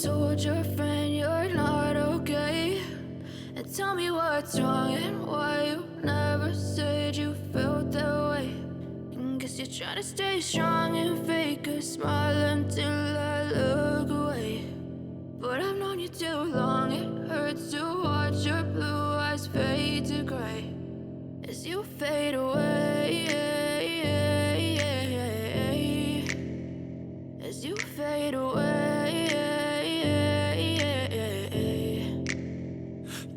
told your friend you're not okay? And tell me what's wrong and why you never said you felt that way. And guess you're trying to stay strong and fake a smile until I look away. But I've known you too long, it hurts to watch your blue eyes fade to gray as you fade away, as you fade away.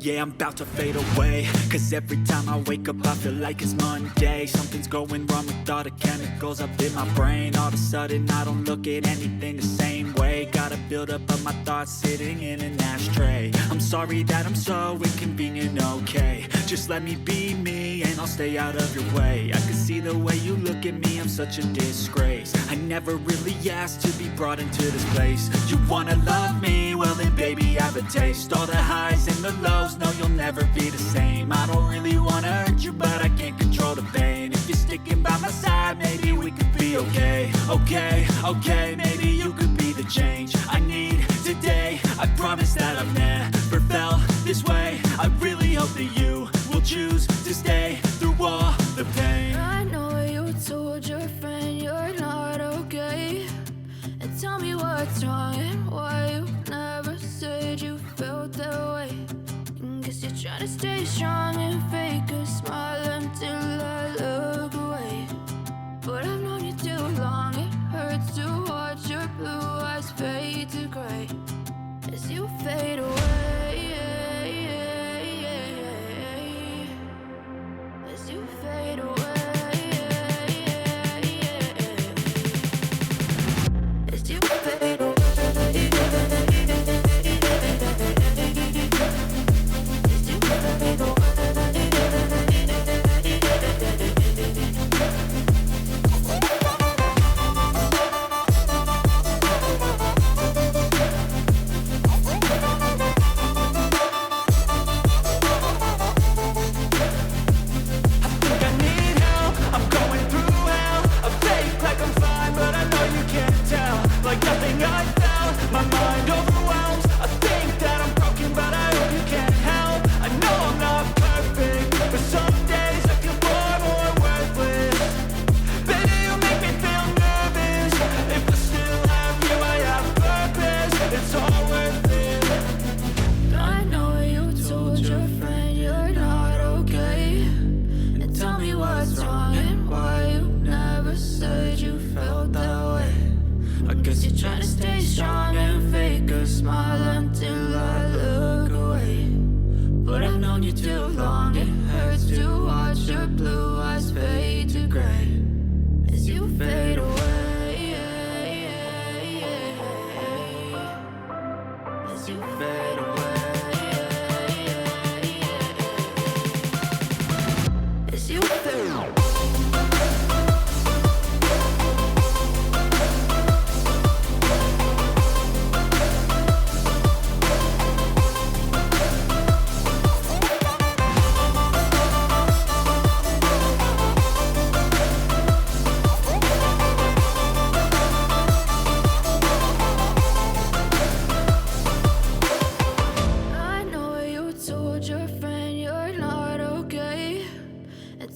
Yeah, I'm about to fade away, cause every time I wake up I feel like it's Monday. Something's going wrong with all the chemicals up in my brain. All of a sudden I don't look at anything the same way. Gotta build up of my thoughts sitting in an ashtray. I'm sorry that I'm so inconvenient, okay? Just let me be me and I'll stay out of your way. I can see the way you look at me, I'm such a disgrace. I never really asked to be brought into this place. You wanna love me? Well then baby, have a taste. All the highs and the lows, no, you'll never be the same. I don't really wanna hurt you, but I can't control the pain. If you're sticking by my side, maybe we could be okay. Okay, maybe you could be the change I need today. I promise that I've never felt this way. I really hope that you will choose to stay through all the pain. I know you told your friend you're not okay. And tell me what's wrong and why you never said you felt that way. And guess you're trying to stay strong and fake a smile until I look away. But I've known you too long, it hurts to watch your blue eyes fade to gray as you fade away, as you fade away, as you fade away. Trying to stay strong and fake a smile until I look away. But I've known you too long, it hurts to watch your blue eyes fade to gray as you fade away, as you fade away, as you fade away.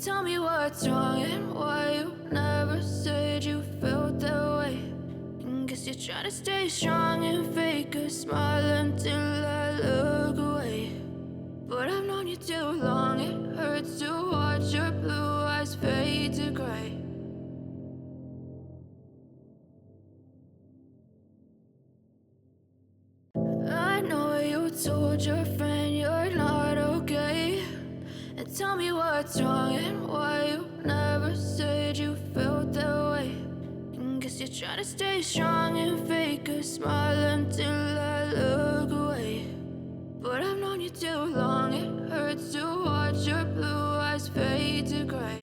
Tell me what's wrong and why you never said you felt that way. And guess you're trying to stay strong and fake a smile until I look away. But I've known you too long, it hurts to watch your blue eyes fade to gray. I know you told your friend you're not okay. And tell me what's wrong and why you never said you felt that way. And guess you're trying to stay strong and fake a smile until I look away. But I've known you too long, it hurts to watch your blue eyes fade to gray.